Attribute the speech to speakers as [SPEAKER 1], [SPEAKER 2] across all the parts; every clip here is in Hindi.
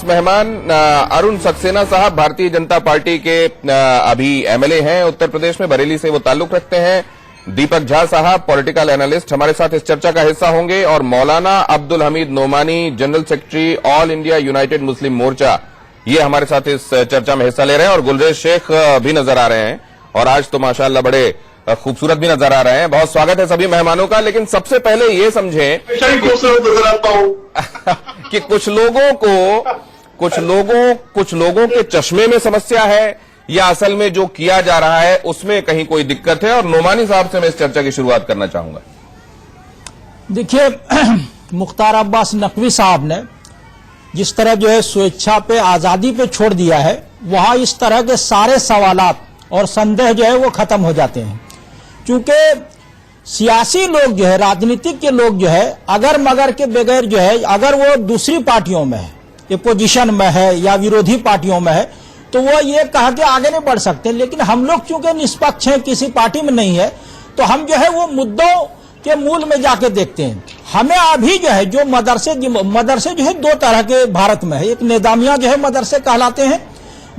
[SPEAKER 1] खास मेहमान अरुण सक्सेना साहब भारतीय जनता पार्टी के अभी एमएलए हैं उत्तर प्रदेश में, बरेली से वो ताल्लुक रखते हैं। दीपक झा साहब पॉलिटिकल एनालिस्ट हमारे साथ इस चर्चा का हिस्सा होंगे और Maulana Abdul Hamid Nomani general secretary All India United Muslim Morcha, ये हमारे साथ इस चर्चा में हिस्सा ले रहे हैं और गुलरेज शेख भी नजर आ रहे हैं और आज तो माशाअल्लाह बड़े खूबसूरत भी नजर आ रहे हैं। बहुत स्वागत है सभी मेहमानों का। लेकिन सबसे पहले ये समझें कि कुछ लोगों के चश्मे में समस्या है या असल में जो किया जा रहा है उसमें कहीं कोई दिक्कत है। और नोमानी साहब से मैं इस चर्चा की शुरुआत करना चाहूंगा।
[SPEAKER 2] देखिए, मुख्तार अब्बास नकवी साहब ने जिस तरह जो है स्वेच्छा पे, आजादी पे छोड़ दिया है, वहां इस तरह के सारे सवालात और संदेह जो है वो खत्म हो जाते हैं। क्योंकि सियासी लोग जो है, राजनीतिक के लोग जो है, अगर मगर के बगैर जो है, अगर वो दूसरी पार्टियों में है, अपोजिशन में है या विरोधी पार्टियों में है, तो वो ये कह के आगे नहीं बढ़ सकते। लेकिन हम लोग चूंकि निष्पक्ष हैं, किसी पार्टी में नहीं है, तो हम जो है वो मुद्दों के मूल में जाके देखते हैं। हमें अभी जो है जो मदरसे जो है दो तरह के भारत में है। एक निजामिया जो है मदरसे कहलाते हैं,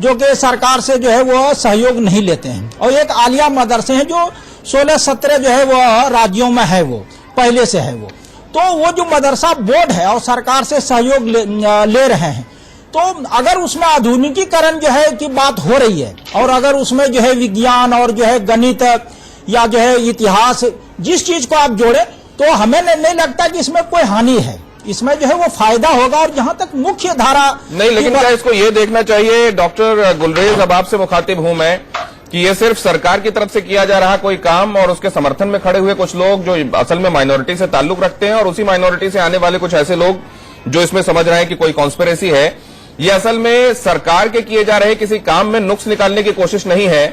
[SPEAKER 2] जो कि सरकार से जो है वो सहयोग नहीं लेते हैं, और एक आलिया मदरसे हैं जो 16-17 जो है वो राज्यों में है, वो पहले से है वो। तो वो जो मदरसा बोर्ड है और सरकार से सहयोग ले रहे हैं, तो अगर उसमें आधुनिकीकरण जो है की बात हो रही है और अगर उसमें जो है विज्ञान और जो है गणित या जो है इतिहास, जिस चीज को आप जोड़े, तो हमें नहीं लगता कि इसमें कोई हानि है। इसमें जो है वो फायदा होगा। और जहां तक मुख्य धारा
[SPEAKER 1] नहीं, लेकिन क्या इसको ये देखना चाहिए डॉक्टर गुलरेज, अब आपसे मुखातिब हूं मैं, कि ये सिर्फ सरकार की तरफ से किया जा रहा कोई काम और उसके समर्थन में खड़े हुए कुछ लोग जो असल में माइनॉरिटी से ताल्लुक रखते हैं और उसी माइनॉरिटी से आने वाले कुछ ऐसे लोग जो इसमें समझ रहे हैं कि कोई कॉन्स्पिरेसी है, ये असल में सरकार के किए जा रहे किसी काम में नुक्स निकालने की कोशिश नहीं है।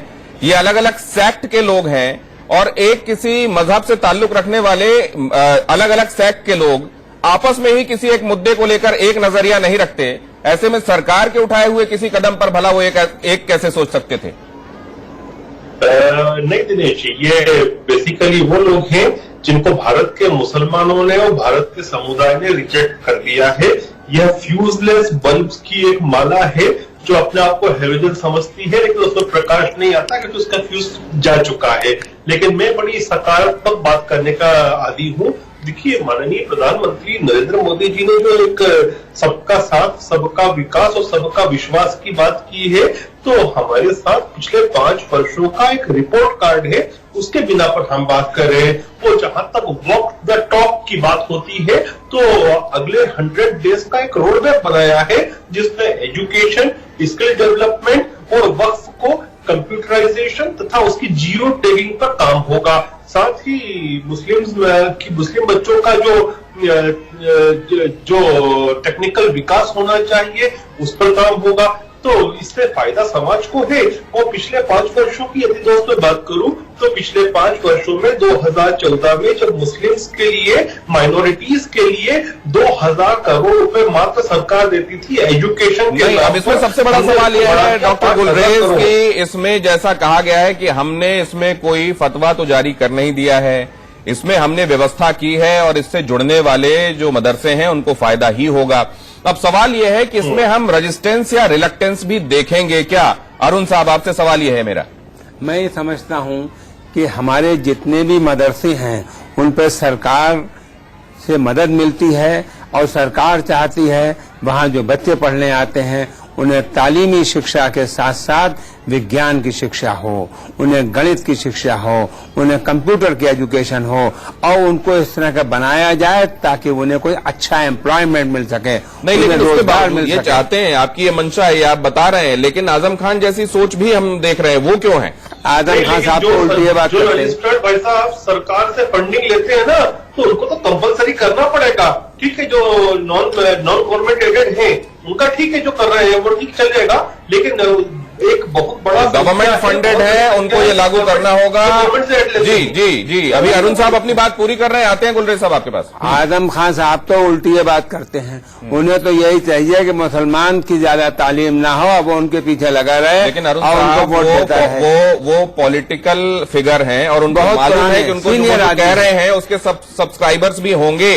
[SPEAKER 1] ये अलग अलग सेक्ट के लोग हैं और एक किसी मजहब से ताल्लुक रखने वाले अलग अलग सेक्ट के लोग आपस में ही किसी एक मुद्दे को लेकर एक नजरिया नहीं रखते। ऐसे में सरकार के उठाए हुए किसी कदम पर भला वो एक कैसे सोच सकते थे?
[SPEAKER 3] नहीं दिनेश, ये बेसिकली वो लोग हैं जिनको भारत के मुसलमानों ने और भारत के समुदाय ने रिजेक्ट कर दिया है। यह फ्यूजलेस बल्ब की एक माला है जो अपने आप को हेलोजन समझती है, लेकिन उसमें प्रकाश नहीं आता क्योंकि उसका फ्यूज जा चुका है। लेकिन मैं बड़ी सकारात्मक बात करने का आदी हूं। देखिए, माननीय प्रधानमंत्री नरेंद्र मोदी जी ने जो एक सबका साथ, सबका विकास और सबका विश्वास की बात की है, तो हमारे साथ पिछले 5 वर्षों का एक रिपोर्ट कार्ड है, उसके बिना पर हम बात कर रहे हैं। वो जहां तक वॉक द टॉक की बात होती है, तो अगले 100 डेज का एक रोड मैप बनाया है जिसमें एजुकेशन, स्किल डेवलपमेंट और वक्फ को कंप्यूटराइजेशन तथा उसकी जियो टैगिंग पर काम होगा। साथ ही मुस्लिम बच्चों का जो टेक्निकल विकास होना चाहिए उस पर काम होगा। तो इससे फायदा समाज को है। और पिछले 5 वर्षों की यदि दोस्त मैं बात करूं, तो पिछले 5 वर्षों में 2014 में जब मुस्लिम्स के लिए, माइनॉरिटीज के लिए 2000 करोड़ रुपए मात्र सरकार देती थी एजुकेशन के।
[SPEAKER 1] अब इसमें सबसे बड़ा सवाल यह है डॉक्टर गुलरेज की, इसमें जैसा कहा गया है कि हमने इसमें कोई फतवा तो जारी कर नहीं दिया है, इसमें हमने व्यवस्था की है और इससे जुड़ने वाले जो मदरसे हैं उनको फायदा ही होगा। अब सवाल यह है कि इसमें हम रेजिस्टेंस या रिलक्टेंस भी देखेंगे क्या? अरुण साहब, आपसे सवाल यह है मेरा।
[SPEAKER 4] मैं ये समझता हूं कि हमारे जितने भी मदरसे हैं उन पर सरकार से मदद मिलती है और सरकार चाहती है वहां जो बच्चे पढ़ने आते हैं उन्हें तालीमी शिक्षा के साथ साथ विज्ञान की शिक्षा हो, उन्हें गणित की शिक्षा हो, उन्हें कंप्यूटर की एजुकेशन हो और उनको इस तरह का बनाया जाए ताकि उन्हें कोई अच्छा एम्प्लॉयमेंट मिल सके।
[SPEAKER 1] नहीं, लेकिन रोजगार मिल सके। ये चाहते हैं, आपकी ये मंशा है, ये आप बता रहे हैं, लेकिन आजम खान जैसी सोच भी हम देख रहे हैं, वो क्यों है?
[SPEAKER 4] आजम खान साहब को उल्टी ये बात करते हैं।
[SPEAKER 3] भाई साहब सरकार से फंडिंग लेते हैं ना, तो उनको तो कंपलसरी करना पड़ेगा। ठीक है, जो नॉन गवर्नमेंट एडेड है उनका ठीक है, जो कर रहे हैं वो ठीक चल जाएगा, लेकिन एक बहुत बड़ा
[SPEAKER 1] गवर्नमेंट फंडेड है, उनको ये लागू करना होगा। जी जी जी, अभी अरुण साहब अपनी बात पूरी कर रहे हैं, आते हैं गुलरेज साहब आपके पास।
[SPEAKER 4] आजम खान साहब तो उल्टी ये बात करते हैं। उन्हें तो यही चाहिए कि मुसलमान की ज्यादा तालीम ना हो, अब वो उनके पीछे लगा रहे।
[SPEAKER 1] लेकिन अरुण साहब वो पॉलिटिकल फिगर हैं और उनको मालूम है कि उनको कह रहे हैं उसके सब्सक्राइबर्स भी होंगे।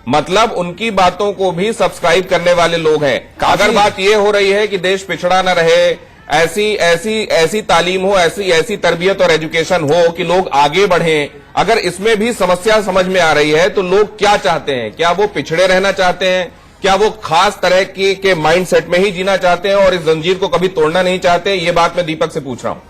[SPEAKER 1] मतलब उनकी बातों को भी सब्सक्राइब करने वाले लोग हैं। अगर बात यह हो रही है कि देश पिछड़ा न रहे, ऐसी तालीम हो, ऐसी तरबियत और एजुकेशन हो कि लोग आगे बढ़ें, अगर इसमें भी समस्या समझ में आ रही है तो लोग क्या चाहते हैं? क्या वो पिछड़े रहना चाहते हैं? क्या वो खास तरह के माइंड सेट में ही जीना चाहते हैं और इस जंजीर को कभी तोड़ना नहीं चाहते? ये बात मैं दीपक से पूछ रहा हूं।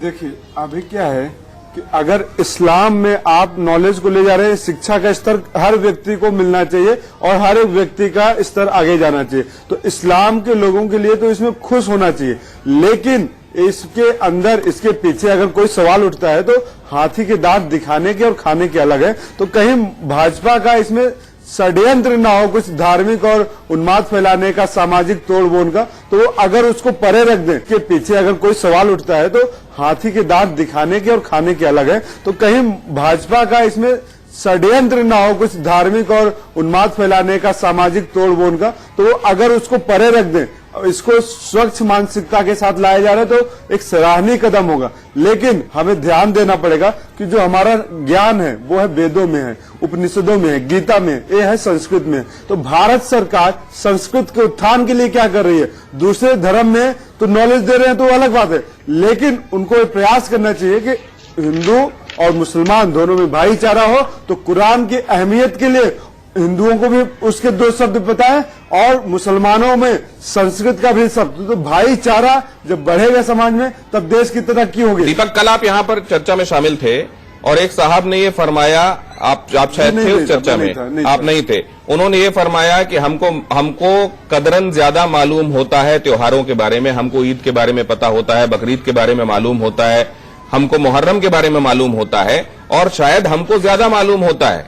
[SPEAKER 5] देखिए, अभी क्या है कि अगर इस्लाम में आप नॉलेज को ले जा रहे हैं, शिक्षा का स्तर हर व्यक्ति को मिलना चाहिए और हर एक व्यक्ति का स्तर आगे जाना चाहिए, तो इस्लाम के लोगों के लिए तो इसमें खुश होना चाहिए। लेकिन इसके अंदर, इसके पीछे अगर कोई सवाल उठता है तो हाथी के दांत दिखाने के और खाने के अलग है। तो कहीं भाजपा का इसमें षड्यंत्र ना हो, कुछ धार्मिक और उन्माद फैलाने का, सामाजिक तोड़फोड़ का, तो वो अगर उसको परे रख दें कि पीछे अगर कोई सवाल उठता है तो हाथी के दांत दिखाने के और खाने के अलग है। तो कहीं भाजपा का इसमें षड्यंत्र ना हो, कुछ धार्मिक और उन्माद फैलाने का, सामाजिक तोड़फोड़ का, तो वो अगर उसको परे रख दें, इसको स्वच्छ मानसिकता के साथ लाया जा रहा है तो एक सराहनीय कदम होगा। लेकिन हमें ध्यान देना पड़ेगा कि जो हमारा ज्ञान है वो है वेदों में है, उपनिषदों में है, गीता में, ये है संस्कृत में। तो भारत सरकार संस्कृत के उत्थान के लिए क्या कर रही है? दूसरे धर्म में तो नॉलेज दे रहे हैं तो अलग बात है, लेकिन उनको प्रयास करना चाहिए कि हिंदू और मुसलमान दोनों में भाईचारा हो। तो कुरान की अहमियत के लिए हिंदुओं को भी उसके 2 शब्द पता है और मुसलमानों में संस्कृत का भी शब्द। तो भाईचारा जब बढ़ेगा समाज में तब देश की तरक्की होगी।
[SPEAKER 1] दीपक, कल आप यहां पर चर्चा में शामिल थे और एक साहब ने ये फरमाया, आप शायद थे उस चर्चा में, आप नहीं थे, उन्होंने ये फरमाया कि हमको कदरन ज्यादा मालूम होता है त्योहारों के बारे में, हमको ईद के बारे में पता होता है, बकरीद के बारे में मालूम होता है, हमको मुहर्रम के बारे में मालूम होता है और शायद हमको ज्यादा मालूम होता है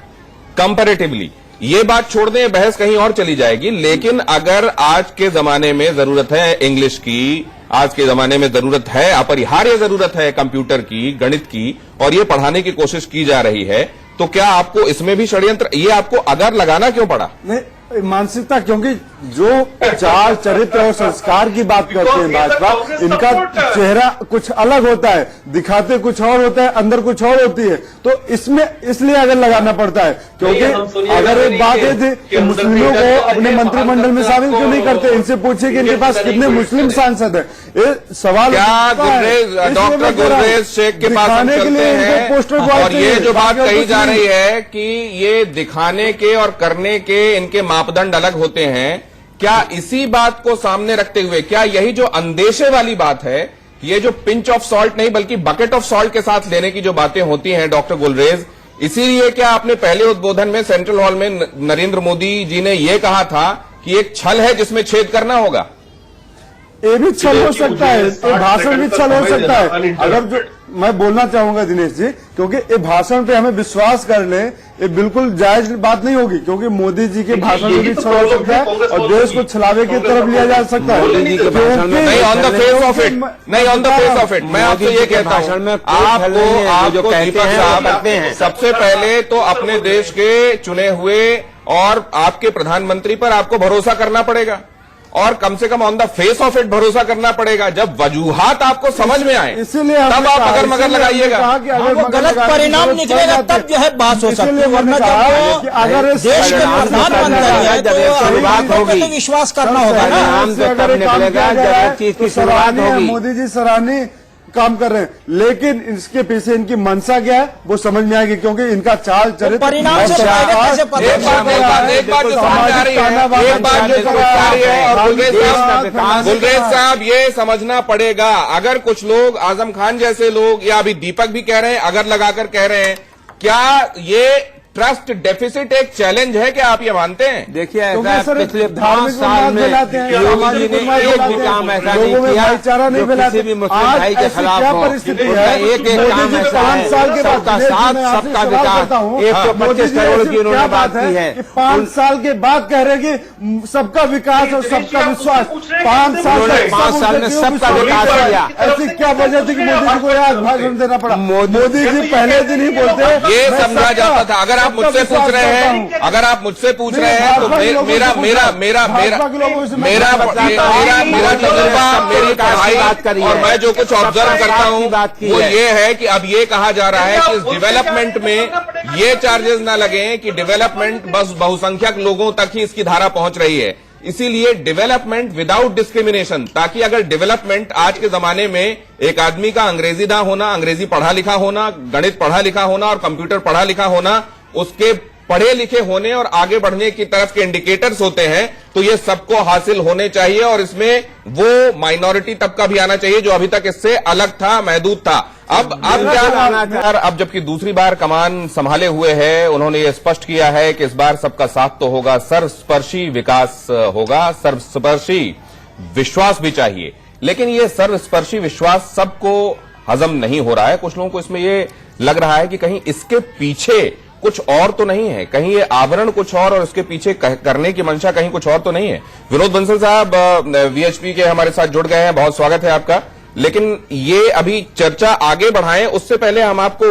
[SPEAKER 1] कंपैरेटिवली। ये बात छोड़ दें, बहस कहीं और चली जाएगी। लेकिन अगर आज के जमाने में जरूरत है इंग्लिश की, आज के जमाने में जरूरत है, अपरिहार्य जरूरत है कंप्यूटर की, गणित की, और ये पढ़ाने की कोशिश की जा रही है, तो क्या आपको इसमें भी षड्यंत्र, ये आपको अगर लगाना क्यों पड़ा?
[SPEAKER 5] नहीं, मानसिकता, क्योंकि जो चार चरित्र और संस्कार की बात करते हैं भाजपा, इनका चेहरा कुछ अलग होता है, दिखाते कुछ और होता है, अंदर कुछ और होती है। तो इसमें इसलिए अगर लगाना पड़ता है, क्योंकि अगर एक बात ये थी कि मुस्लिमों को अपने मंत्रिमंडल में शामिल क्यों नहीं करते, इनसे पूछिए कि इनके पास कितने मुस्लिम सांसद है। ये सवाल
[SPEAKER 1] डॉक्टर गुलरेज शेख के पास हम चलते हैं और ये जो बात कही जा रही है कि ये दिखाने के और करने के इनके मापदंड अलग होते हैं, क्या इसी बात को सामने रखते हुए, क्या यही जो अंदेशे वाली बात है, ये जो पिंच ऑफ सॉल्ट नहीं बल्कि बकेट ऑफ सॉल्ट के साथ लेने की जो बातें होती हैं डॉक्टर गुलरेज, इसीलिए क्या आपने पहले उद्बोधन में सेंट्रल हॉल में नरेंद्र मोदी जी ने यह कहा था कि एक छल है जिसमें छेद करना होगा?
[SPEAKER 5] ये भी छल हो सकता है, ये भाषण भी छल हो सकता है। अगर जो मैं बोलना चाहूंगा दिनेश जी, क्योंकि ये भाषण पे हमें विश्वास कर ले, ये बिल्कुल जायज बात नहीं होगी, क्योंकि मोदी जी के भाषण में भी छल हो सकता है और देश को छलावे की तरफ लिया जा सकता है।
[SPEAKER 1] नहीं, on the face of it, नहीं, on the face of it. मैं आपसे ये कहता हूं, आपको दीपक साहब, सबसे पहले तो अपने देश के चुने हुए और आपके प्रधानमंत्री पर आपको भरोसा करना पड़ेगा और कम से come on the face of it भरोसा करना पड़ेगा। जब वजूहात आपको समझ में आए
[SPEAKER 5] इसीलिए
[SPEAKER 1] तब आप अगर मगर लगाइएगा,
[SPEAKER 2] वो गलत परिणाम निकलेगा तब जो है बात हो सकती है, वरना जब
[SPEAKER 5] अगर
[SPEAKER 2] देश के प्रधानमंत्री है तो
[SPEAKER 4] शुरुआत होगी
[SPEAKER 2] तो विश्वास करना होगा ना।
[SPEAKER 4] नाम तो तब निकलेगा जब चीज की शुरुआत होगी।
[SPEAKER 5] मोदी जी सराहनीय काम कर रहे हैं, लेकिन इसके पीछे इनकी मंशा क्या है वो समझ में आएगी, क्योंकि इनका चाल चरित्र
[SPEAKER 2] परिणाम से पहले कैसे पता
[SPEAKER 1] एक बात जो समझ आ रही है, एक बात जो समझ आ रही है, और गुलरेज साहब ये समझना पड़ेगा, अगर कुछ लोग आजम खान जैसे लोग या अभी दीपक भी कह रहे हैं, अगर लगाकर कह रहे हैं, क्या ये ट्रस्ट डेफिसिट एक चैलेंज है? क्या आप ये मानते हैं?
[SPEAKER 4] देखिए, ऐसा पिछले 5 साल में योगी जी ने एक भी काम ऐसा नहीं किया जो किसी भी मुस्लिम भाई के खिलाफ हो। एक काम ऐसा है, सबका साथ सबका विकास, 125 करोड़ की उन्होंने बात की है।
[SPEAKER 5] 5 साल के बाद कह रहे कि सबका विकास और सबका विश्वास, 5
[SPEAKER 4] साल में सबका विकास किया।
[SPEAKER 5] ऐसी क्या वजह थी कि मोदी जी को आज भाषण देना पड़ा? मोदी जी पहले दिन ही बोलते
[SPEAKER 1] ये समझा जाता था, अगर आप मुझसे पूछ रहे हैं, अगर आप मुझसे पूछ रहे हैं तो मेरा तजुर्बा, मेरी पढ़ाई और मैं जो कुछ ऑब्जर्व करता हूं वो ये है कि अब ये कहा जा रहा है कि इस डेवलपमेंट में ये चार्जेस ना लगे कि डेवलपमेंट बस बहुसंख्यक लोगों तक ही इसकी धारा पहुंच रही है। इसीलिए डेवलपमेंट विदाउट डिस्क्रिमिनेशन, ताकि अगर डेवलपमेंट आज के जमाने में एक आदमी का अंग्रेजी ना होना, अंग्रेजी पढ़ा लिखा होना, गणित पढ़ा लिखा होना और कंप्यूटर पढ़ा लिखा होना उसके पढ़े लिखे होने और आगे बढ़ने की तरफ के इंडिकेटर्स होते हैं, तो ये सबको हासिल होने चाहिए और इसमें वो माइनॉरिटी तबका भी आना चाहिए जो अभी तक इससे अलग था, महदूद था। अब जबकि दूसरी बार कमान संभाले हुए है, उन्होंने ये स्पष्ट किया है कि इस बार सबका साथ तो होगा, सर्वस्पर्शी विकास होगा, सर्वस्पर्शी विश्वास भी चाहिए। लेकिन ये सर्वस्पर्शी विश्वास सबको हजम नहीं हो रहा है। कुछ लोगों को इसमें ये लग रहा है कि कहीं इसके पीछे कुछ और तो नहीं है, कहीं ये आवरण कुछ और इसके पीछे करने की मंशा कहीं कुछ और तो नहीं है। विनोद बंसल साहब वीएचपी के हमारे साथ जुड़ गए हैं, बहुत स्वागत है आपका। लेकिन ये अभी चर्चा आगे बढ़ाएं उससे पहले हम आपको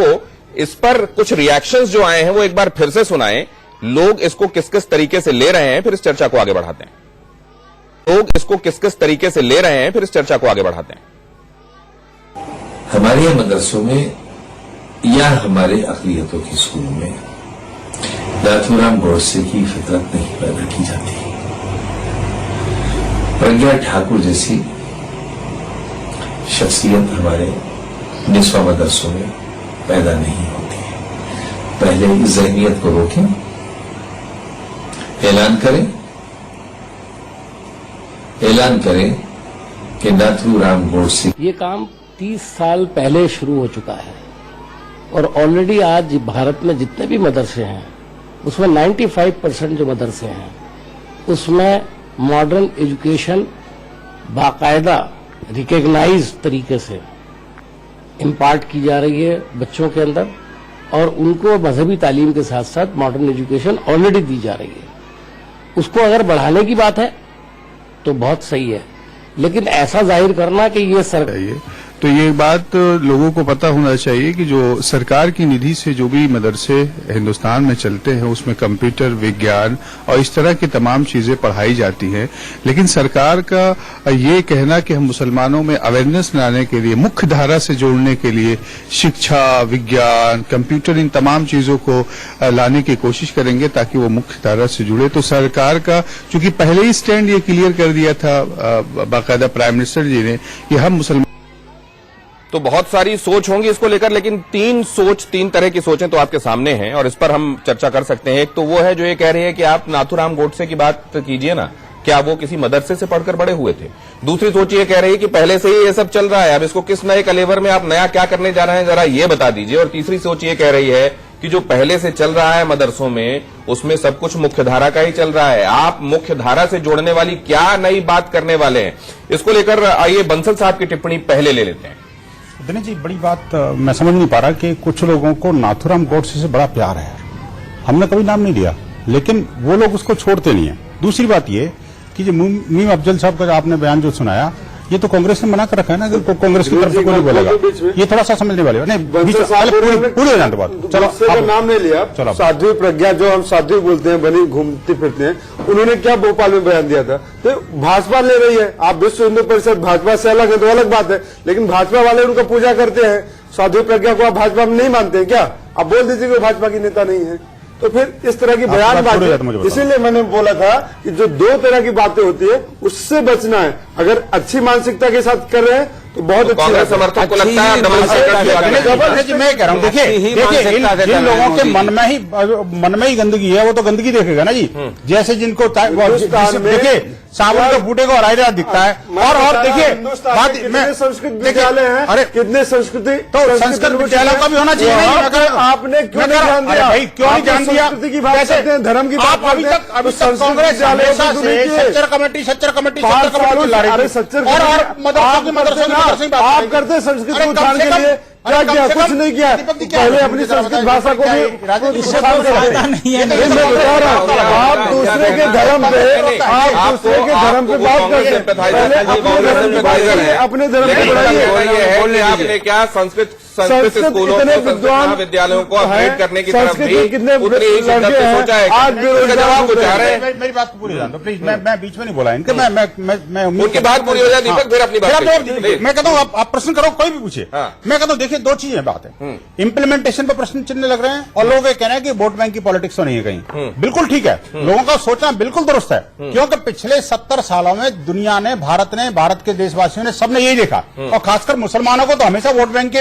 [SPEAKER 1] इस पर कुछ रिएक्शंस जो आए हैं वो एक बार फिर से सुनाएं। लोग इसको किस किस तरीके से ले रहे हैं, फिर इस चर्चा को आगे बढ़ाते हैं। लोग इसको किस किस तरीके से ले रहे हैं, फिर इस चर्चा को आगे बढ़ाते हैं।
[SPEAKER 6] हमारे यहाँ मदरसों में या हमारे अक़लियतों के स्कूलों में नाथूराम गोडसे की फितरत नहीं पैदा की जाती। प्रज्ञा ठाकुर जैसी शख्सियत हमारे निस्वा मदरसों में पैदा नहीं होती है। पहले इस ज़हनियत को रोकें, ऐलान करें कि नाथूराम गोडसे
[SPEAKER 7] ये काम 30 साल पहले शुरू हो चुका है और ऑलरेडी आज भारत में जितने भी मदरसे हैं उसमें 95% जो मदरसे हैं उसमें मॉडर्न एजुकेशन बाकायदा रिकग्नाइज तरीके से इम्पार्ट की जा रही है बच्चों के अंदर और उनको मजहबी तालीम के साथ साथ मॉडर्न एजुकेशन ऑलरेडी दी जा रही है। उसको अगर बढ़ाने की बात है तो बहुत सही है, लेकिन ऐसा जाहिर करना कि ये
[SPEAKER 8] तो ये बात लोगों को पता होना चाहिए कि जो सरकार की निधि से जो भी मदरसे हिंदुस्तान में चलते हैं उसमें कंप्यूटर, विज्ञान और इस तरह की तमाम चीजें पढ़ाई जाती हैं। लेकिन सरकार का ये कहना कि हम मुसलमानों में अवेयरनेस लाने के लिए, मुख्य धारा से जोड़ने के लिए शिक्षा, विज्ञान, कंप्यूटर, इन तमाम चीजों को लाने की कोशिश करेंगे ताकि वो मुख्य धारा से जुड़े, तो सरकार का चूंकि पहले ही स्टैंड ये क्लियर कर दिया था बाकायदा प्राइम मिनिस्टर जी ने कि हम मुसलमान।
[SPEAKER 1] तो बहुत सारी सोच होंगी इसको लेकर, लेकिन तीन तरह की सोचें तो आपके सामने हैं और इस पर हम चर्चा कर सकते हैं। एक तो वो है जो ये कह रही है कि आप नाथूराम गोडसे की बात कीजिए ना, क्या वो किसी मदरसे से पढ़कर बड़े हुए थे। दूसरी सोच ये कह रही है कि पहले से ही ये सब चल रहा है, अब इसको किस नए कलेवर में आप नया क्या करने जा रहे हैं, जरा ये बता दीजिए। और तीसरी सोच ये कह रही है कि जो पहले से चल रहा है मदरसों में उसमें सब कुछ मुख्य धारा का ही चल रहा है, आप मुख्य धारा से जोड़ने वाली क्या नई बात करने वाले हैं। इसको लेकर आइए बंसल साहब की टिप्पणी पहले ले लेते हैं।
[SPEAKER 9] दिनेश जी, बड़ी बात मैं समझ नहीं पा रहा कि कुछ लोगों को नाथूराम गोडसे से बड़ा प्यार है। हमने कभी नाम नहीं लिया, लेकिन वो लोग उसको छोड़ते नहीं है। दूसरी बात ये कि जो मीम अफजल साहब का आपने बयान जो सुनाया, ये तो कांग्रेस ने मना कर रखा है ना कि कांग्रेस की तरफ से कोई नहीं बोलेगा। ये थोड़ा सा समझने वाले नहीं, पूरे जानते बात। चलो
[SPEAKER 5] नाम नहीं लिया, चलो साध्वी प्रज्ञा जो हम साध्वी बोलते हैं, बनी घूमती फिरते हैं, उन्होंने क्या भोपाल में बयान दिया था। तो भाजपा ले रही है, आप विश्व हिंदू परिषद भाजपा से अलग है तो अलग बात है, लेकिन भाजपा वाले उनका पूजा करते हैं। साध्वी प्रज्ञा को आप भाजपा में नहीं मानते हैं क्या? आप बोल दीजिए कि भाजपा की नेता नहीं है, तो फिर इस तरह की बयानबाजी। इसीलिए मैंने बोला था कि जो दो तरह की बातें होती है उससे बचना है। अगर अच्छी मानसिकता के साथ कर रहे हैं तो बहुत अच्छी
[SPEAKER 1] कांग्रेस समर्थक को लगता है
[SPEAKER 9] जबरदस्त। मैं कह रहा हूँ, देखिए जिन लोगों के मन में ही गंदगी है वो तो गंदगी देखेगा ना जी। जैसे जिनको देखिए सावन को फूटे को हराई रात दिखता है। और देखिए
[SPEAKER 5] संस्कृत विद्यालय है, अरे कितने संस्कृति,
[SPEAKER 9] तो संस्कृत विद्यालयों का भी होना चाहिए।
[SPEAKER 5] आपने क्यों नहीं ध्यान दिया भाई? क्यों नहीं ध्यान दिया? संस्कृति की बात करते हैं, धर्म की बात करते हैं।
[SPEAKER 9] अभी तक कांग्रेस सच्चर कमेटी
[SPEAKER 5] और आप करते हैं संस्कृति को उठाने के लिए क्या किया? कुछ नहीं किया। पहले अपनी संस्कृत भाषा को भी
[SPEAKER 2] फायदा नहीं है।
[SPEAKER 5] मैं बता रहा हूँ, आप दूसरे के धर्म पे बात करते हैं, अपने धर्म पे बढ़ाइए।
[SPEAKER 1] आपने क्या संस्कृत स्कूलों विद्यालयों को अपग्रेड करने की तरफ भी
[SPEAKER 5] कितने
[SPEAKER 1] उतनी ही शिद्दत से सोचा है?
[SPEAKER 5] आज
[SPEAKER 1] जवाब कुछ आ रहे हैं।
[SPEAKER 9] मेरी बात पूरी जान दो प्लीज, मैं बीच में नहीं बोला इनके, मैं
[SPEAKER 1] उनकी बात पूरी हो जाए दीपक, फिर अपनी बात करिए।
[SPEAKER 9] मैं कहता हूँ आप प्रश्न करो, कोई भी पूछे। मैं कहता हूँ देखिए, दो चीजें बात है, इंप्लीमेंटेशन पर प्रश्न चिन्ह लग रहे हैं और लोग ये कह रहे हैं कि वोट बैंक की पॉलिटिक्स तो नहीं है कहीं। बिल्कुल ठीक है, लोगों का सोचना बिल्कुल दुरुस्त है, क्योंकि पिछले 70 सालों में दुनिया ने, भारत के देशवासियों ने, सबने यही देखा, और खासकर मुसलमानों को तो हमेशा वोट बैंक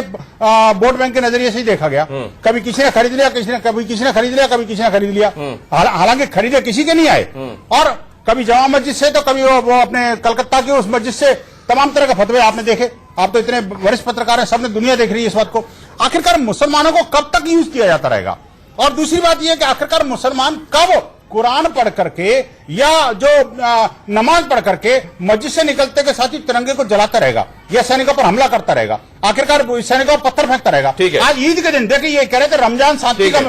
[SPEAKER 9] के नजरिए से ही देखा गया। कभी किसी ने खरीद लिया, कभी किसी ने खरीद लिया, कभी किसी ने खरीद लिया। हालांकि खरीदे किसी के नहीं आए, और कभी जामा मस्जिद से तो कभी वो अपने कलकत्ता की उस मस्जिद से, तमाम तरह के फतवे आपने देखे। आप तो इतने वरिष्ठ पत्रकार हैं, सबने दुनिया देख रही है इस बात को। आखिरकार मुसलमानों को कब तक यूज किया जाता रहेगा? और दूसरी बात यह कि आखिरकार मुसलमान कब कुरान पढ़ करके या जो नमाज पढ़ करके मस्जिद से निकलते के साथ ही तिरंगे को जलाता रहेगा या सैनिकों पर हमला करता रहेगा, आखिरकार सैनिकों पर पत्थर फेंकता रहेगा।
[SPEAKER 1] ठीक है,
[SPEAKER 9] आज ईद के दिन देखिए ये कह रहे थे रमजान शांति का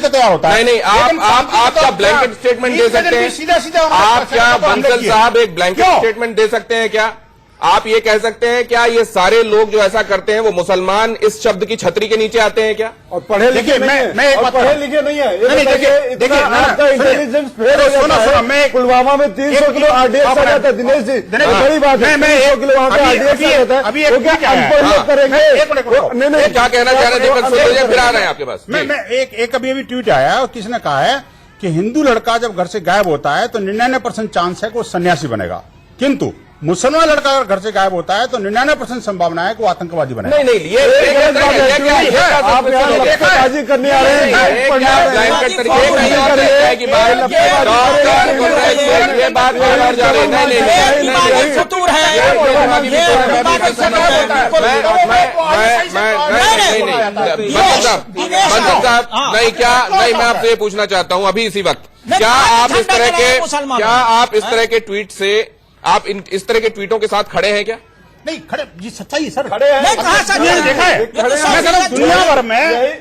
[SPEAKER 9] त्योहार होता है।
[SPEAKER 1] नहीं, आप क्या ब्लैंकेट स्टेटमेंट दे सकते हैं?
[SPEAKER 9] सीधा
[SPEAKER 1] आप क्या बंसल साहब एक ब्लैंकेट स्टेटमेंट दे सकते हैं क्या? आप ये कह सकते हैं क्या ये सारे लोग जो ऐसा करते हैं वो मुसलमान इस शब्द की छतरी के नीचे आते हैं क्या?
[SPEAKER 5] और पढ़े लिखे पढ़े लिखे नहीं है। देखिए आपका इंटेलिजेंस फेल हो जाता है। पुलवामा में 300 किलो आरडीएक्स आ जाता है। दिनेश जी, बड़ी बात है, 300 किलो वहां पे आरडीएक्स आ जाता है।
[SPEAKER 9] अभी
[SPEAKER 5] अनपढ़ लोग करेंगे।
[SPEAKER 1] नहीं, क्या कहना चाह रहे हैं? फिर आ रहे हैं आपके पास।
[SPEAKER 9] एक अभी ट्वीट आया और किसने कहा है कि हिंदू लड़का जब घर से गायब होता है तो 99% चांस है कि वो सन्यासी बनेगा, किंतु मुसलमान लड़का अगर घर से गायब होता है तो 99% संभावना है कि वो आतंकवादी बनेगा।
[SPEAKER 1] नहीं, ये
[SPEAKER 5] आप यहाँ करने आ रहे हैं।
[SPEAKER 1] नहीं, मैं आपसे ये पूछना चाहता हूँ अभी इसी वक्त, क्या आप इस तरह के ट्वीट से, आप इस तरह के ट्वीटों के साथ खड़े हैं क्या?
[SPEAKER 9] नहीं खड़े, जी सच्चाई सर,
[SPEAKER 5] खड़े हैं।
[SPEAKER 9] देखा है, मैं कह रहा हूं दुनिया भर में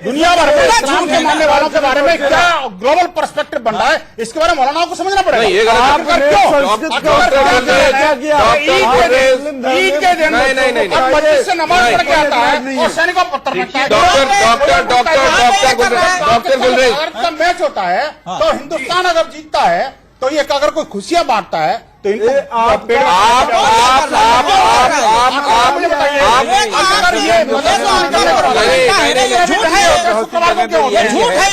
[SPEAKER 9] इस्लाम के मानने वालों के बारे में क्या ग्लोबल पर्सपेक्टिव बन रहा है, इसके बारे में मौलाना को समझना पड़ेगा।
[SPEAKER 1] ईद
[SPEAKER 9] के दिन मस्जिद से नमाज पढ़ के आता है और सैनिकों पर पत्थर फेंकता है।
[SPEAKER 1] डॉक्टर गुलरेज,
[SPEAKER 9] का मैच होता है तो हिंदुस्तान अगर जीतता है तो ये अगर कोई खुशियां बांटता है तो इनको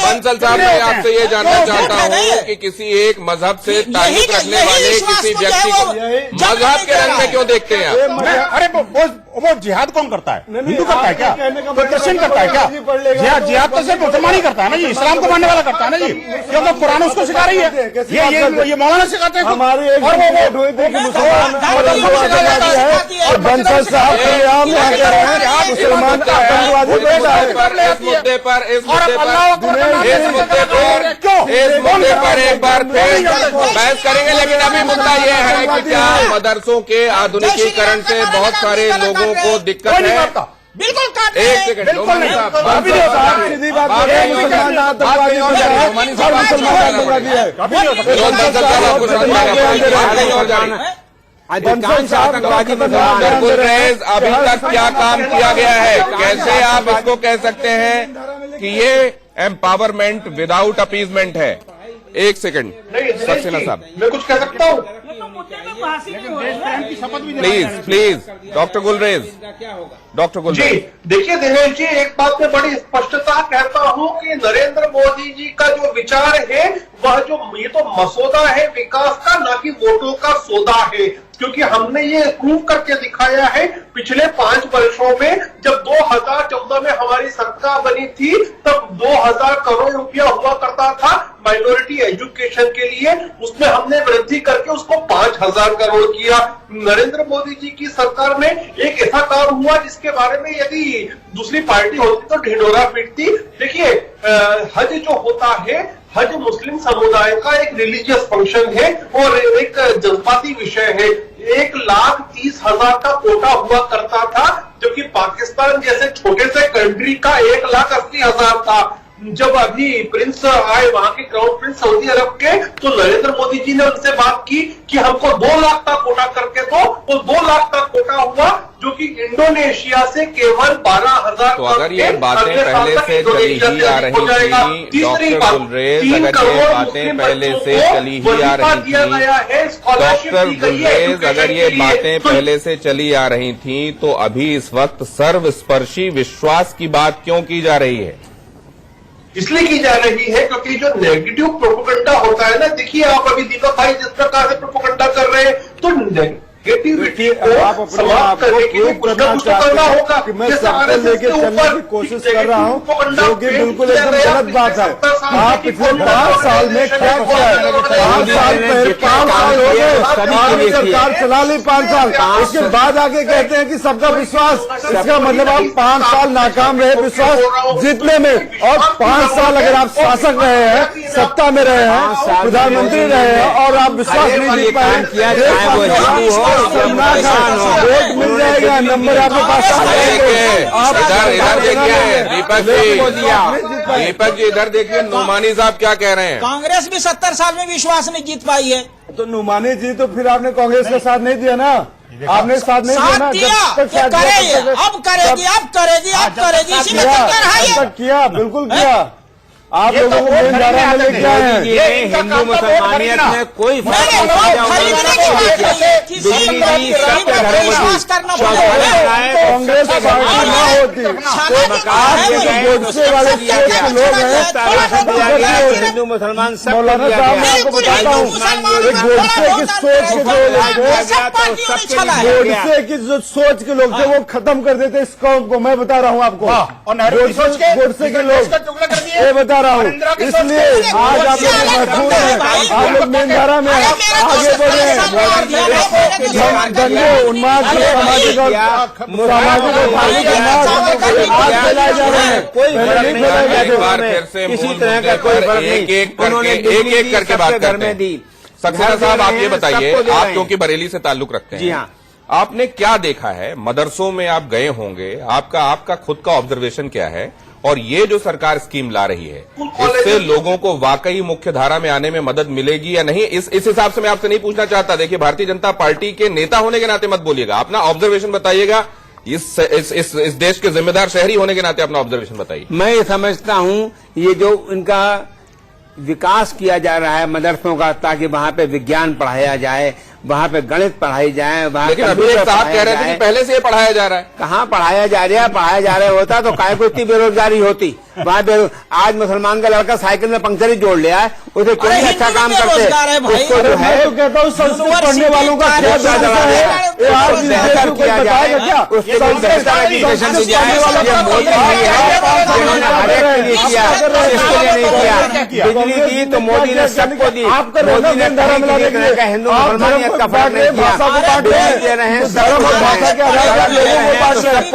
[SPEAKER 1] बंसल साहब, मैं आपसे ये जानना चाहता हूँ कि किसी एक मजहब से ताल्लुक रखने वाले किसी व्यक्ति को मजहब के रंग में क्यों देखते हैं आप?
[SPEAKER 9] अरे वो जिहाद कौन करता है? हिंदू करता है क्या? कोई क्रिश्चियन करता है क्या? जिहाद तो सिर्फ मुसलमान ही करता है ना जी, इस्लाम को मानने वाला करता है ना जी, क्योंकि कुरान उसको सिखा रही है। ये मौलाना सिखाते हैं।
[SPEAKER 5] हमारी एक डेट हुई थी कि मुसलमान और बंसल साहब मुसलमान आतंकवादी पैदा है।
[SPEAKER 1] इस मुद्दे पर एक बार फिर बहस करेंगे, लेकिन अभी मुद्दा यह है कि क्या मदरसों के आधुनिकीकरण से बहुत सारे लोगों को दिक्कत है?
[SPEAKER 9] बिल्कुल
[SPEAKER 1] एक सेकंड,
[SPEAKER 4] अधिकांश आतंकवादी
[SPEAKER 1] गुलरेज, अभी तक क्या काम किया गया है? कैसे आप इसको कह सकते हैं कि ये एम्पावरमेंट विदाउट अपीजमेंट है? एक सेकंड सक्सेना साहब,
[SPEAKER 3] मैं कुछ कह सकता हूँ?
[SPEAKER 1] प्लीज डॉक्टर गुलरेज,
[SPEAKER 3] जी देखिए दिनेश जी, एक बात में बड़ी स्पष्टता कहता हूँ कि नरेंद्र मोदी जी का जो विचार है वह ये तो मसौदा है विकास का, ना कि वोटों का सौदा है, क्योंकि हमने ये प्रूव करके दिखाया है पिछले 5 वर्षों में। जब 2014 में हमारी सरकार बनी थी तब 2000 करोड़ रुपया हुआ करता था माइनॉरिटी एजुकेशन के लिए, उसमें हमने वृद्धि करके उसको 5000 करोड़ किया। नरेंद्र मोदी जी की सरकार में एक ऐसा काम हुआ जिसके बारे में यदि दूसरी पार्टी होती तो ढिंढोरा पीटती। देखिए हज जो होता है, हज मुस्लिम समुदाय का एक रिलीजियस फंक्शन है और एक जज्बाती विषय है। 1,30,000 का कोटा हुआ करता था, जबकि पाकिस्तान अफगानिस्तान जैसे छोटे से कंट्री का 1,80,000 था। जब अभी प्रिंस आए, वहां के क्राउन प्रिंस सऊदी अरब के, तो नरेंद्र मोदी जी ने उनसे बात की कि हमको 2 लाख का कोटा करके दो। वो 2 लाख का कोटा हुआ, जो कि इंडोनेशिया से केवल 12,000।
[SPEAKER 1] तो अगर ये बातें पहले से चली ही आ रही थी, डॉक्टर गुलरेज, अगर ये बातें पहले से चली ही आ रही थी, डॉक्टर गुलरेज, अगर ये बातें पहले से चली आ रही थी, तो अभी इस वक्त सर्वस्पर्शी विश्वास की बात क्यों की जा रही है?
[SPEAKER 3] इसलिए की जा रही है क्योंकि जो नेगेटिव प्रोपोगंडा होता है ना, देखिए आप अभी दीपक भाई जिस प्रकार से प्रोपोगंडा कर रहे हैं, तो नेगेटिविटी को समाप्त करने के लिए कुछ ना कुछ तो करना होगा।
[SPEAKER 5] कि मैं सबको लेके चलने की कोशिश कर रहा हूँ, जो कि बिल्कुल एकदम गलत बात है। आप पिछले 5 साल में क्या किया है? 5 साल पहले 5 साल हो गए, हमारी सरकार चला ली 5 साल, उसके बाद आके कहते हैं कि सबका विश्वास। इसका मतलब आप 5 साल नाकाम रहे विश्वास जीतने में, और 5 साल अगर आप शासक रहे हैं, सत्ता में रहे हैं, प्रधानमंत्री रहे हैं, और आप विश्वास नहीं जीत पाए, वोट मिल जाएगा, नंबर आपके पास आ
[SPEAKER 1] इधर देखिए दीपक जी, इधर देखिए नुमानी साहब क्या कह रहे हैं।
[SPEAKER 2] कांग्रेस भी 70 साल में विश्वास नहीं जीत पाई है।
[SPEAKER 5] तो नुमानी जी, तो फिर आपने कांग्रेस का साथ नहीं दिया ना, आपने साथ नहीं दिया ना।
[SPEAKER 2] अब करेगी, अब करेगी, इसी में
[SPEAKER 5] किया, बिल्कुल किया। आप लोगों को मेन धारा में लेके आए हैं।
[SPEAKER 4] ये हिंदू मुसलमानियत में कोई फर्क नहीं
[SPEAKER 5] कांग्रेस पार्टी ना होती, आज ये जो गोडसे वाले सोच के लोग हैं,
[SPEAKER 4] हिंदू मुसलमान सब
[SPEAKER 5] मौलाना साहब मैं आपको बताता हूँ, गोडसे की सोच के जो लोग थे, गोडसे की जो सोच के लोग थे, वो खत्म कर देते इस कौम को। मैं बता रहा हूँ आपको, गोडसे के लोग, ये बता रहा हूँ। इसलिए आज आप लोग महफूज हैं, आप लोग मेन धारा में आगे बढ़े हैं। दंगे, उन्माद, सामाजिक और धार्मिक आज फैलाए जा रहे हैं, पहले नहीं फैलाए जाते।
[SPEAKER 4] किसी तरह का कोई फर्क नहीं,
[SPEAKER 1] एक करके बात करते हैं। सक्सेना साहब, आप ये बताइए, आप क्योंकि बरेली से ताल्लुक रखते हैं,
[SPEAKER 4] जी हाँ,
[SPEAKER 1] आपने क्या देखा है? मदरसों में आप गए होंगे, आपका खुद का ऑब्जर्वेशन क्या है? और ये जो सरकार स्कीम ला रही है, इससे लोगों को वाकई मुख्य धारा में आने में मदद मिलेगी या नहीं? इस हिसाब से मैं आपसे नहीं पूछना चाहता। देखिए, भारतीय जनता पार्टी के नेता होने के नाते मत बोलिएगा, अपना ऑब्जर्वेशन बताइएगा। इस देश के जिम्मेदार शहरी होने के नाते अपना ऑब्जर्वेशन बताइए।
[SPEAKER 4] मैं ये समझता हूं, ये जो इनका विकास किया जा रहा है मदरसों का, ताकि वहां पे विज्ञान पढ़ाया जाए, वहां पे गणित पढ़ाई जाए, वहां
[SPEAKER 1] लेकिन अभी एक साहब कह रहे थे कि पहले से ये पढ़ाया जा रहा है।
[SPEAKER 4] कहाँ पढ़ाया जा रहा होता तो काय को इतनी बेरोजगारी होती वहां पे। आज मुसलमान का लड़का साइकिल में पंक्चर ही जोड़ लिया है, उसे क्यों नहीं अच्छा काम करते? उसको जो है,
[SPEAKER 5] तो कहता हूँ संस्कृत पढ़ने वालों का क्या
[SPEAKER 4] बेहतर किया जाए, उसके लिए बेहतर एजुकेशन दी जाए। ये मोदी नहीं है जिन्होंने हर एक के लिए किया, इसके लिए नहीं किया। बिजली दी तो मोदी ने सबको दी, मोदी ने हिंदू मुसलमानियत का फर्क नहीं किया। बिजली दे रहे हैं, सबको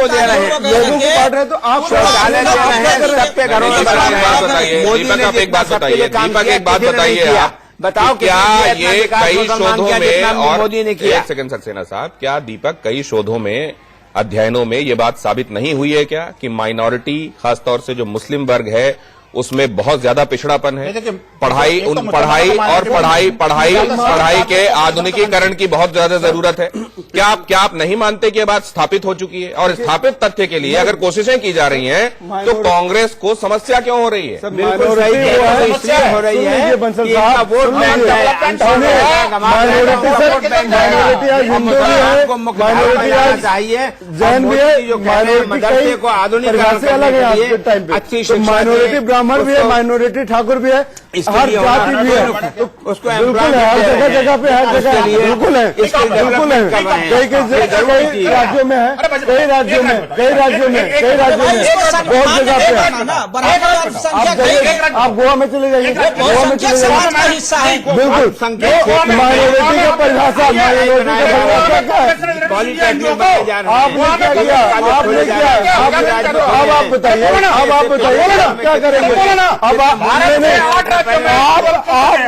[SPEAKER 4] दे रहे हैं,
[SPEAKER 5] लोगों को बांट रहे, तो आप
[SPEAKER 4] शौचालय दे रहे हैं, सबके घरों में बना रहे हैं।
[SPEAKER 1] दीपक, आप एक बात बताइए, दीपक एक बात बताइए, आप
[SPEAKER 4] बताओ
[SPEAKER 1] क्या ये कई शोधों में, और
[SPEAKER 4] मोदी ने किया?
[SPEAKER 1] एक सेकंड सक्सेना साहब, क्या दीपक कई शोधों में, अध्ययनों में ये बात साबित नहीं हुई है क्या कि माइनॉरिटी, खासतौर से जो मुस्लिम वर्ग है, उसमें बहुत ज्यादा पिछड़ापन है? पढ़ाई के आधुनिकीकरण की बहुत ज्यादा जरूरत है। क्या आप नहीं मानते कि ये बात स्थापित हो चुकी है? और स्थापित तथ्य के लिए अगर कोशिशें की जा रही हैं, तो कांग्रेस को समस्या क्यों हो रही है?
[SPEAKER 4] बिल्कुल हो रही है, इसलिए हो रही है वोट बैंक है, चाहिए
[SPEAKER 5] जैन भी है,
[SPEAKER 4] मदरसे को आधुनिकीकरण अच्छी
[SPEAKER 5] माइनॉरिटी ब्राह्मण भी है, माइनॉरिटी ठाकुर भी है, हर जाति भी है,
[SPEAKER 4] उसको
[SPEAKER 5] बिल्कुल है, हर जगह पे हर जगह बिल्कुल है, बिल्कुल है। कई राज्यों में है, कई राज्यों में बहुत जगह पे है। आप गोवा में चले जाइए, गोवा में चले जाइए, बिल्कुल माइनॉरिटी का परिभाषा, क्या है?
[SPEAKER 4] पॉलिटेक्निक बनाए जा रहे हैं।
[SPEAKER 5] आपने क्या किया? आपने क्या? अब आप बताइए क्या करेंगे? बोला ना, अब आप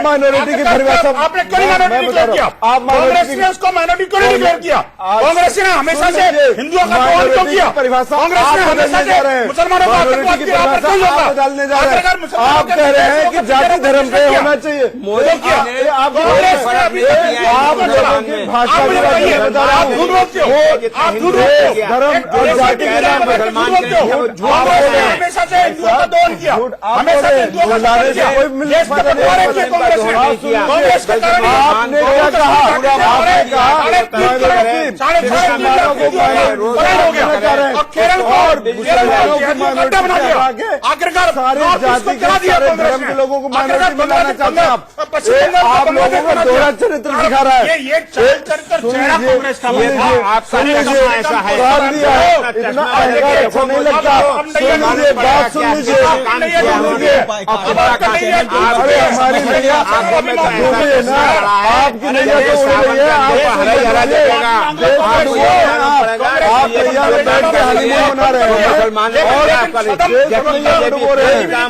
[SPEAKER 5] माइनॉरिटी की परिभाषा
[SPEAKER 10] आपने क्यों नहीं माइनॉरिटी डिक्लेयर किया? कांग्रेस ने उसको माइनॉरिटी क्यों नहीं डिक्लेयर किया? कांग्रेस ने हमेशा से हिंदुओं का अपमान क्यों किया? कांग्रेस ने हमेशा से मुसलमानों का अपमान किया।
[SPEAKER 5] बदलने जा रहे हैं। आप कह रहे हैं कि जाति धर्म पे होना चाहिए।
[SPEAKER 10] मोदी क्या
[SPEAKER 5] आप लोगों की भाषा
[SPEAKER 10] आप झूठ बोलते हो, आप झूठ बोलते हो,
[SPEAKER 5] धर्म और जाति के नाम पर
[SPEAKER 10] हमेशा से हिंदुओं का दोहन किया, हमेशा से हिंदुओं का दोहन किया। देश के बंटवारे किए कांग्रेस के कारण
[SPEAKER 5] आपने क्या कहा? आपने कहा
[SPEAKER 10] केरल
[SPEAKER 5] और मुसलमानों को माइनॉरिटी बना दिया।
[SPEAKER 10] आखिरकार
[SPEAKER 5] सारे जाति के सारे धर्म के लोगों को माइनॉरिटी बनाना चाहते हैं आप। आप लोगों को दोहरा चरित्र दिखा रहा है।
[SPEAKER 10] ये चरित्र चेहरा कांग्रेस का
[SPEAKER 5] ऐसा है, इतना अहंकार अच्छा नहीं लगता। सुनिए, बात सुन लीजिए। अरे हमारी नैया डूबी है ना, आपकी नैया तो उड़ रही है। आप नैया में बैठ के हनीमून मना रहे हैं और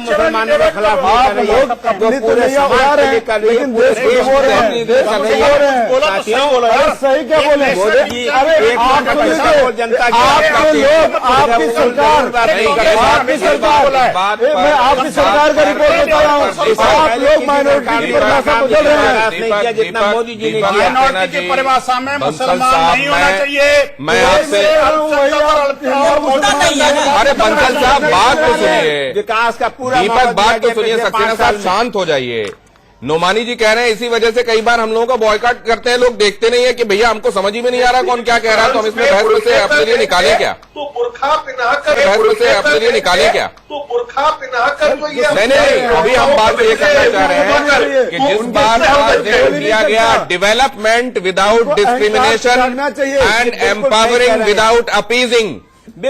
[SPEAKER 4] मुसलमानों के खिलाफ
[SPEAKER 5] आप लोग अपनी तो नैया उड़ा रहे हैं, लेकिन देश को डुबो रहे हैं, देश को डुबो रहे हैं। अरे सही क्या बोले? अरे आप सुन लीजिए, आपके लोग, आपकी सरकार, मैं आपकी सरकार का रिपोर्ट बता रहा हूँ। आप लोग माइनॉरिटी की परिभाषा बदल रहे हैं।
[SPEAKER 4] जितना मोदी जी ने किया।
[SPEAKER 10] माइनॉरिटी की परिभाषा में मुसलमान नहीं होना चाहिए।
[SPEAKER 1] मैं आपसे अरे बंसल साहब बात तो सुनिए,
[SPEAKER 4] विकास का पूरा
[SPEAKER 1] दीपक बात तो सुनिए। सक्सेना साहब शांत हो जाइए। नोमानी जी कह रहे हैं इसी वजह से कई बार हम लोगों का बॉयकॉट करते हैं, लोग देखते नहीं है कि भैया हमको समझ ही में नहीं आ रहा कौन क्या कह रहा है, तो हम इसमें बहस में से अपने लिए निकालें क्या?
[SPEAKER 3] तो बुर्खा पहनाकर
[SPEAKER 1] बहस में से अपने लिए निकालें क्या?
[SPEAKER 3] तो बुर्खा पहनाकर तो ये
[SPEAKER 1] नहीं, अभी हम बात ये करना चाह रहे हैं कि जिस बात का जिक्र किया गया, development without discrimination and empowering without appeasing,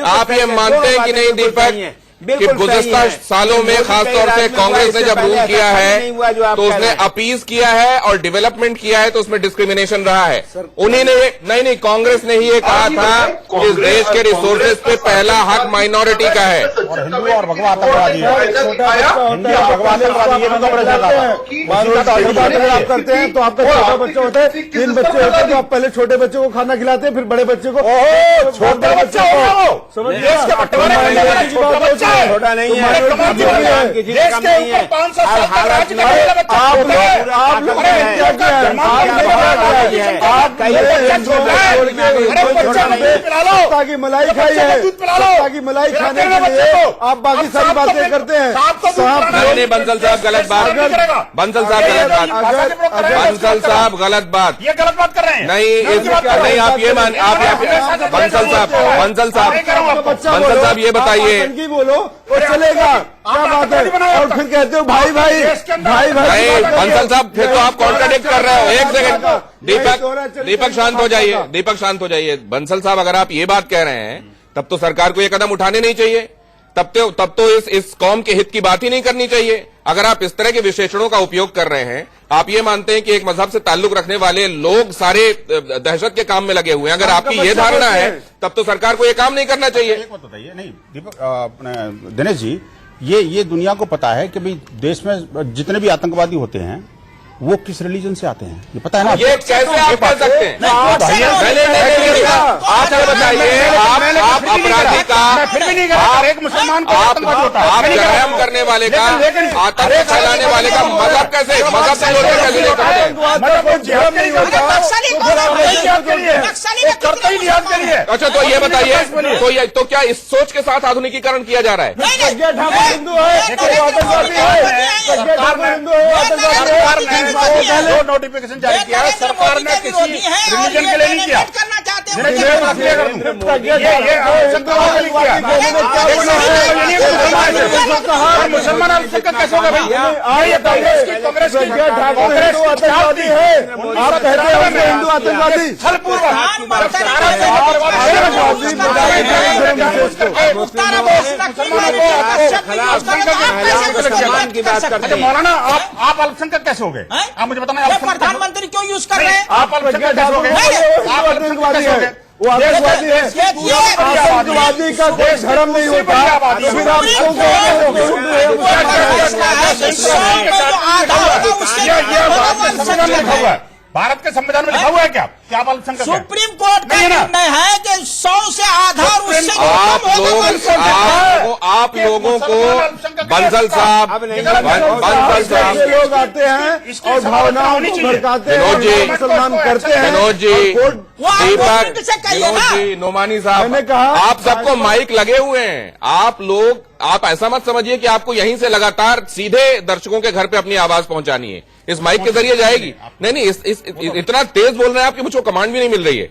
[SPEAKER 1] आप ये मानते हैं कि नहीं दीपक कि गुज़श्ता सालों में खासतौर से कांग्रेस ने जब रूल किया है तो उसने अपीज किया है और डेवलपमेंट किया है तो उसमें डिस्क्रिमिनेशन रहा है? उन्हीं ने नहीं कांग्रेस ने ही ये कहा था कि इस देश के रिसोर्सेज पे पहला हक माइनॉरिटी का है।
[SPEAKER 9] और हिंदू और भगवा आतंकवादी है, हिंदू और भगवा आतंकवादी ये भी कांग्रेस ने कहा।
[SPEAKER 5] आप करते हैं तो आपका छोटा बच्चा होता है, 3 बच्चे होते हैं तो आप पहले छोटे बच्चे को खाना खिलाते हैं, फिर बड़े बच्चे को।
[SPEAKER 10] छोटा बच्चा होगा देश के बंटवारे
[SPEAKER 4] छोटा नहीं है, किसी
[SPEAKER 10] देश
[SPEAKER 4] कम
[SPEAKER 10] के
[SPEAKER 4] नहीं है।
[SPEAKER 10] ऊपर 500 साल तक राज करने वाला बच्चा होता है।
[SPEAKER 5] आप लोग क्या किया है? सत्ता की मलाई खाई है, सत्ता की मलाई खाने के लिए आप बाकी सारी बातें करते हैं।
[SPEAKER 1] नहीं बंसल साहब गलत बात, बंसल साहब गलत बात, बंसल साहब गलत बात,
[SPEAKER 10] ये गलत बात कर रहे हैं।
[SPEAKER 1] नहीं आप ये मान, आप बंसल साहब ये बताइए,
[SPEAKER 5] बोलो वो चलेगा, क्या बात है? और फिर कहते हो भाई भाई भाई भाई।
[SPEAKER 1] नहीं बंसल साहब फिर तो आप कॉन्ट्राडिक्ट कर रहे हो। एक सेकंड दीपक शांत हो जाइए, दीपक शांत हो जाइए। बंसल साहब अगर आप ये बात कह रहे हैं तब तो सरकार को ये कदम उठाने नहीं चाहिए, तब तो इस कौम के हित की बात ही नहीं करनी चाहिए। अगर आप इस तरह के विशेषणों का उपयोग कर रहे हैं, आप ये मानते हैं कि एक मजहब से ताल्लुक रखने वाले लोग सारे दहशत के काम में लगे हुए हैं, अगर आपकी ये धारणा है तब तो सरकार को ये काम नहीं करना चाहिए।
[SPEAKER 9] एक बात बताइए, नहीं दीपक दिनेश जी, ये दुनिया को पता है कि भाई देश में जितने भी आतंकवादी होते हैं वो किस रिलीजन से आते हैं, ये पता है ना?
[SPEAKER 1] ये कैसे आप कह सकते हैं? आप बताइए, आप अपराधी का,
[SPEAKER 10] एक मुसलमान को
[SPEAKER 1] आप जहरम करने वाले का, आतंक फैलाने वाले का मजहब कैसे, मजहब से लोग कैसे ले सकते हैं? अच्छा तो ये बताइए, तो क्या इस सोच के साथ आधुनिकीकरण किया जा रहा है?
[SPEAKER 5] हिंदू है,
[SPEAKER 10] जो नोटिफिकेशन जारी किया है सरकार ने किसी रिलीजन के लिए नहीं किया। मुसलमान अल्पसंख्यक कैसे होगा भाई? कांग्रेस
[SPEAKER 5] आतंकवादी है, आप कहते हैं हिंदू आतंकवादी।
[SPEAKER 10] मौलाना आप अल्पसंख्यक कैसे हो गए? आप मुझे बताना,
[SPEAKER 2] प्रधानमंत्री क्यों यूज कर रहे हैं?
[SPEAKER 10] आप अल्पसंख्यक कैसे हो गए?
[SPEAKER 5] वो आतंकवादी है। आतंकवादी का कोई धर्म नहीं होता, तो फिर आप क्यों
[SPEAKER 10] संविधान में लिखा हुआ है, भारत के संविधान में लिखा हुआ है क्या आप अल्पसंख्यक हैं?
[SPEAKER 2] सुप्रीम कोर्ट का निर्णय है कि 100 से आधा और उससे
[SPEAKER 1] आप लोगों को बंसल साहब
[SPEAKER 5] लोग आते हैं और भावनाओं को भड़काते हैं, मुसलमान करते हैं।
[SPEAKER 1] विनोद जी, दीपक,
[SPEAKER 2] कहिए
[SPEAKER 1] विनोद जी, नोमानी साहब,
[SPEAKER 5] मैंने कहा
[SPEAKER 1] आप सबको माइक लगे हुए हैं। आप ऐसा मत समझिए कि आपको यहीं से लगातार सीधे दर्शकों के घर पे अपनी आवाज पहुंचानी है, इस माइक के जरिए जाएगी। नहीं, इतना तेज बोल रहे हैं आप कि मुझको कमांड भी नहीं मिल रही है।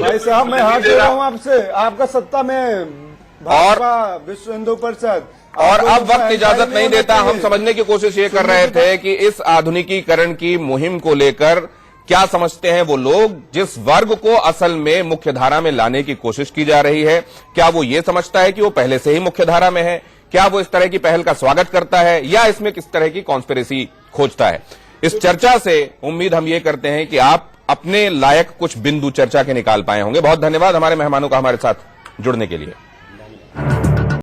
[SPEAKER 5] भाई साहब, मैं हाथ दे रहा हूँ आपसे, आपका सत्ता में भाजपा, विश्व हिंदू परिषद,
[SPEAKER 1] और अब वक्त इजाजत नहीं देता। हम समझने की कोशिश ये कर रहे थे कि इस आधुनिकीकरण की मुहिम को लेकर क्या समझते हैं वो लोग, जिस वर्ग को असल में मुख्यधारा में लाने की कोशिश की जा रही है। क्या वो ये समझता है कि वो पहले से ही मुख्यधारा में है? क्या वो इस तरह की पहल का स्वागत करता है या इसमें किस तरह की कॉन्स्पिरेसी खोजता है? इस चर्चा से उम्मीद हम ये करते हैं कि आप अपने लायक कुछ बिंदु चर्चा के निकाल पाए होंगे। बहुत धन्यवाद हमारे मेहमानों का हमारे साथ जुड़ने के लिए।